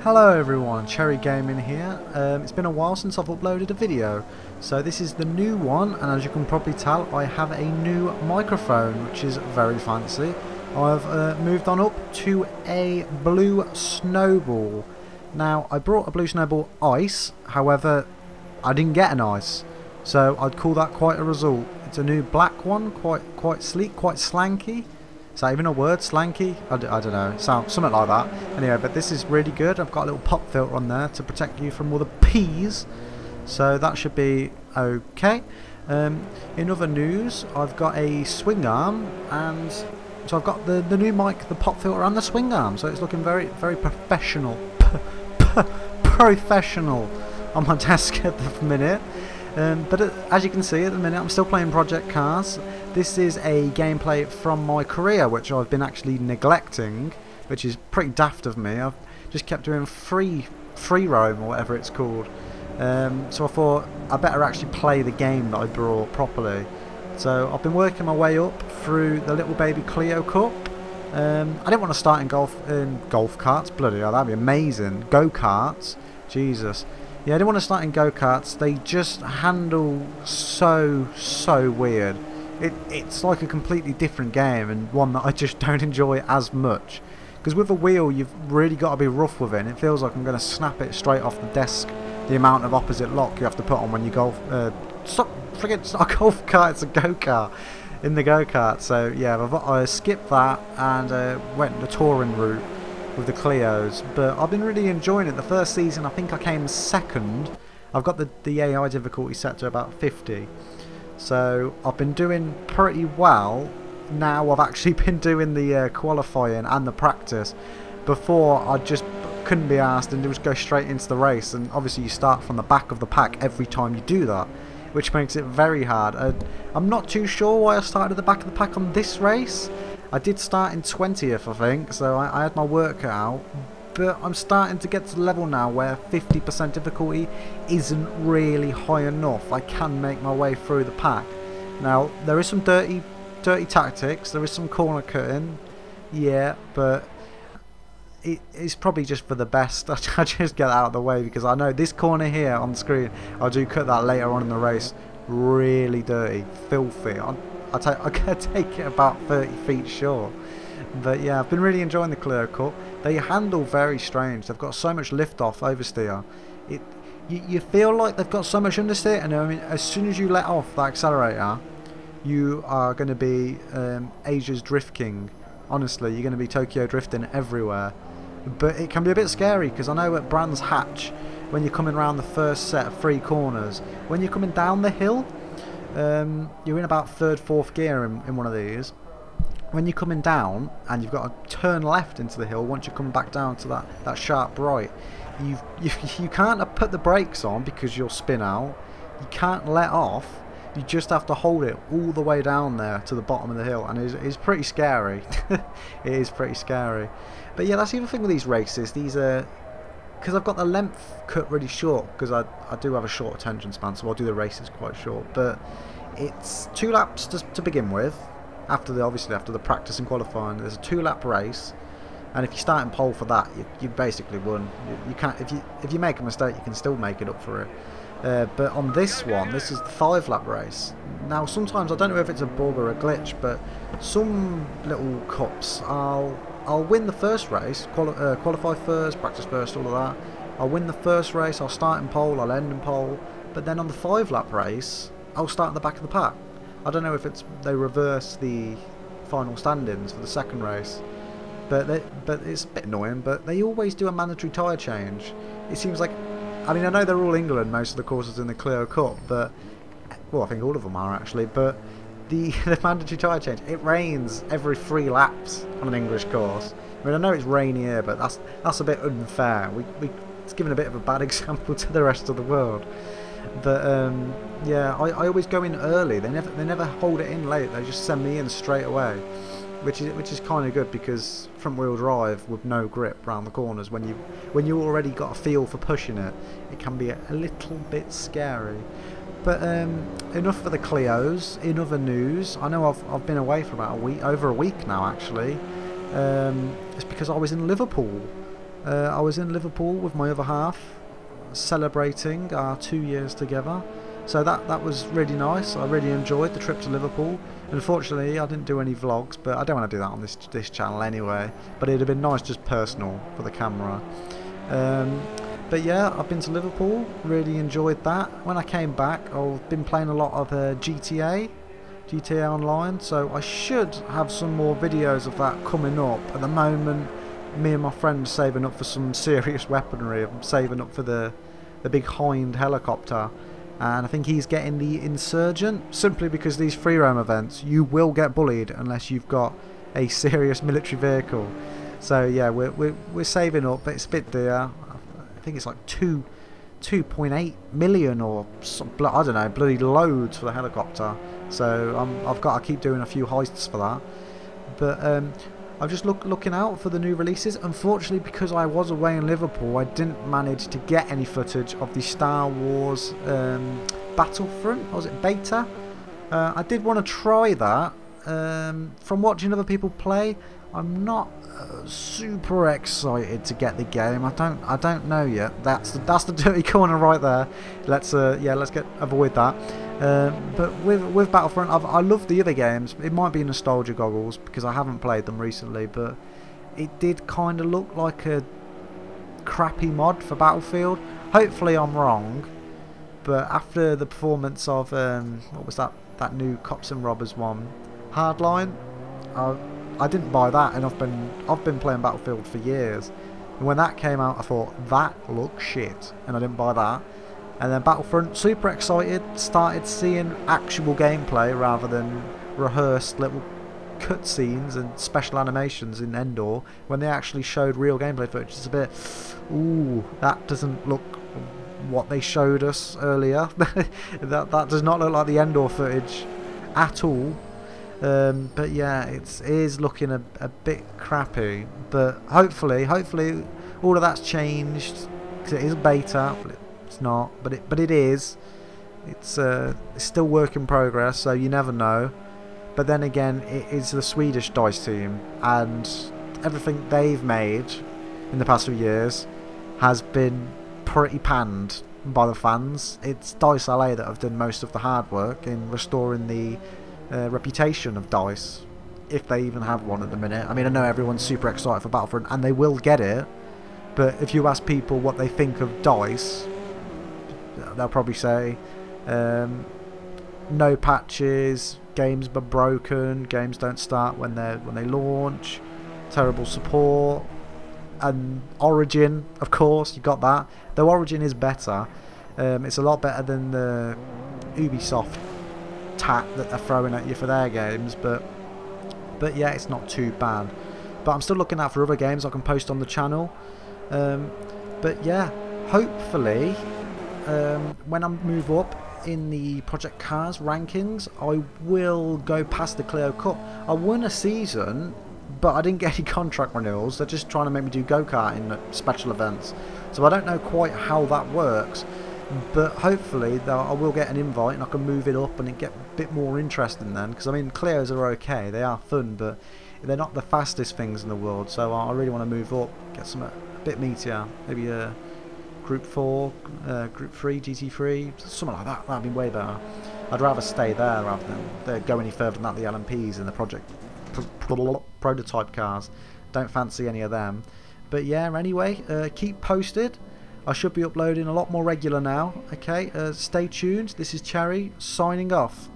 Hello everyone, Cherry Gaming here. It's been a while since I've uploaded a video, so this is the new one, and as you can probably tell I have a new microphone which is very fancy. I've moved on up to a Blue Snowball. Now I brought a Blue Snowball Ice, however I didn't get an Ice, so I'd call that quite a result. It's a new black one, quite sleek, quite slanky. Is that even a word? Slanky? I don't know. Sounds something like that. Anyway, but this is really good. I've got a little pop filter on there to protect you from all the peas. So that should be okay. In other news, I've got a swing arm, and so I've got the new mic, the pop filter, and the swing arm. So it's looking very professional. Professional on my desk at the minute. But as you can see at the minute, I'm still playing Project Cars. This is a gameplay from my career, which I've been actually neglecting, which is pretty daft of me. I've just kept doing free roam or whatever it's called. So I thought I better actually play the game that I brought properly. So I've been working my way up through the little baby Clio Cup. I didn't want to start in golf carts. Bloody hell, that'd be amazing. Go-karts, Jesus. Yeah, I didn't want to start in go-karts. They just handle so weird. It's like a completely different game, and one that I just don't enjoy as much. Because with a wheel, you've really got to be rough with it, and it feels like I'm going to snap it straight off the desk. The amount of opposite lock you have to put on when you golf. It's not a golf cart, it's a go-kart. In the go-kart. So yeah, I skipped that and went the touring route with the Clios, but I've been really enjoying it. The first season I think I came second. I've got the AI difficulty set to about 50, so I've been doing pretty well. Now I've actually been doing the qualifying and the practice. Before I just couldn't be asked and just go straight into the race, and obviously you start from the back of the pack every time you do that, which makes it very hard. I'm not too sure why I started at the back of the pack on this race. I did start in 20th, I think, so I had my work cut out, but I'm starting to get to the level now where 50% difficulty isn't really high enough. I can make my way through the pack. Now, there is some dirty tactics, there is some corner cutting, yeah, but it's probably just for the best. I just get out of the way, because I know this corner here on the screen, I do cut that later on in the race, really dirty, filthy. I can take it about 30 feet short. But yeah, I've been really enjoying the Clio Cup. They handle very strange. They've got so much lift off oversteer. You feel like they've got so much understeer, and I mean, as soon as you let off the accelerator, you are going to be Asia's Drift King. Honestly, you're going to be Tokyo drifting everywhere. But it can be a bit scary, because I know at Brands Hatch, when you're coming around the first set of 3 corners, when you're coming down the hill, you're in about 3rd, 4th gear in one of these. When you're coming down and you've got to turn left into the hill, once you come back down to that sharp right, you can't put the brakes on because you'll spin out. You can't let off. You just have to hold it all the way down there to the bottom of the hill, and it's pretty scary. It is pretty scary. But yeah, that's the other thing with these races. These are, because I've got the length cut really short, because I do have a short attention span, so I'll do the races quite short. But it's 2 laps to begin with. Obviously after the practice and qualifying, there's a 2-lap race, and if you start in pole for that, you basically won. You can't, if you make a mistake, you can still make it up for it. But on this one, this is the 5-lap race. Now sometimes, I don't know if it's a bug or a glitch, but some little cups I'll win the first race, qualify first, practice first, all of that. I'll win the first race, I'll start in pole, I'll end in pole, but then on the 5-lap race, I'll start at the back of the pack. I don't know if they reverse the final standings for the second race, but it's a bit annoying. But they always do a mandatory tyre change. It seems like, I mean, I know they're all England, most of the courses in the Clio Cup, but, well, I think all of them are actually, but the mandatory tyre change, it rains every 3 laps on an English course. I mean, I know it's rainy here, but that's a bit unfair. It's given a bit of a bad example to the rest of the world. But yeah, I always go in early. They never hold it in late. They just send me in straight away, which is kind of good, because front wheel drive with no grip around the corners, when you already got a feel for pushing it, it can be a little bit scary. But enough for the Clios. In other news, I know I've been away for about over a week now actually. It's because I was in Liverpool. I was in Liverpool with my other half, celebrating our 2 years together. So that was really nice. I really enjoyed the trip to Liverpool. Unfortunately, I didn't do any vlogs, but I don't want to do that on this channel anyway. But it'd have been nice, just personal for the camera. But yeah, I've been to Liverpool. Really enjoyed that. When I came back, I've been playing a lot of GTA Online. So I should have some more videos of that coming up. At the moment, me and my friend are saving up for some serious weaponry. I'm saving up for the big Hind helicopter. And I think he's getting the Insurgent, simply because these free roam events, you will get bullied unless you've got a serious military vehicle. So yeah, we're saving up, but it's a bit dear. I think it's like 2.8 million or some, I don't know, bloody loads for the helicopter. So I've got to keep doing a few heists for that. But I'm just looking out for the new releases. Unfortunately, because I was away in Liverpool, I didn't manage to get any footage of the Star Wars Battlefront. Was it beta? I did want to try that. From watching other people play, I'm not super excited to get the game. I don't know yet. That's the dirty corner right there. Let's avoid that. But with Battlefront, I love the other games. It might be nostalgia goggles because I haven't played them recently, but it did kind of look like a crappy mod for Battlefield. Hopefully I'm wrong, but after the performance of what was that new Cops and Robbers one, Hardline, I didn't buy that, and I've been playing Battlefield for years. And when that came out, I thought that looks shit, and I didn't buy that. And then Battlefront, super excited, started seeing actual gameplay rather than rehearsed little cutscenes and special animations in Endor. When they actually showed real gameplay footage, it's a bit, ooh, that doesn't look what they showed us earlier. that does not look like the Endor footage at all. But yeah, it is looking a bit crappy. But hopefully all of that's changed, because it is a beta. It's not, but it is. It's still work in progress, so you never know. But then again, it is the Swedish DICE team, and everything they've made in the past few years has been pretty panned by the fans. It's DICE LA that have done most of the hard work in restoring the reputation of DICE, if they even have one at the minute. I mean, I know everyone's super excited for Battlefront, and they will get it, but if you ask people what they think of DICE, they'll probably say no patches, games are broken, games don't start when they launch, terrible support, and Origin, of course, you got that. Though Origin is better, it's a lot better than the Ubisoft tat that they're throwing at you for their games, but yeah, it's not too bad. But I'm still looking out for other games I can post on the channel. But yeah, hopefully when I move up in the Project Cars rankings, I will go past the Clio Cup. I won a season, but I didn't get any contract renewals. They're just trying to make me do go-karting at special events, so I don't know quite how that works. But hopefully I will get an invite and I can move it up and it get a bit more interesting then, because I mean, Clios are okay, they are fun, but they're not the fastest things in the world. So I really want to move up, get some a bit meatier, maybe a Group 4, Group 3, GT3, something like that. That'd be way better. I'd rather stay there rather than go any further than that. The LMPs and the project prototype cars, don't fancy any of them. But yeah, anyway, keep posted. I should be uploading a lot more regular now. Okay, stay tuned. This is Cherry signing off.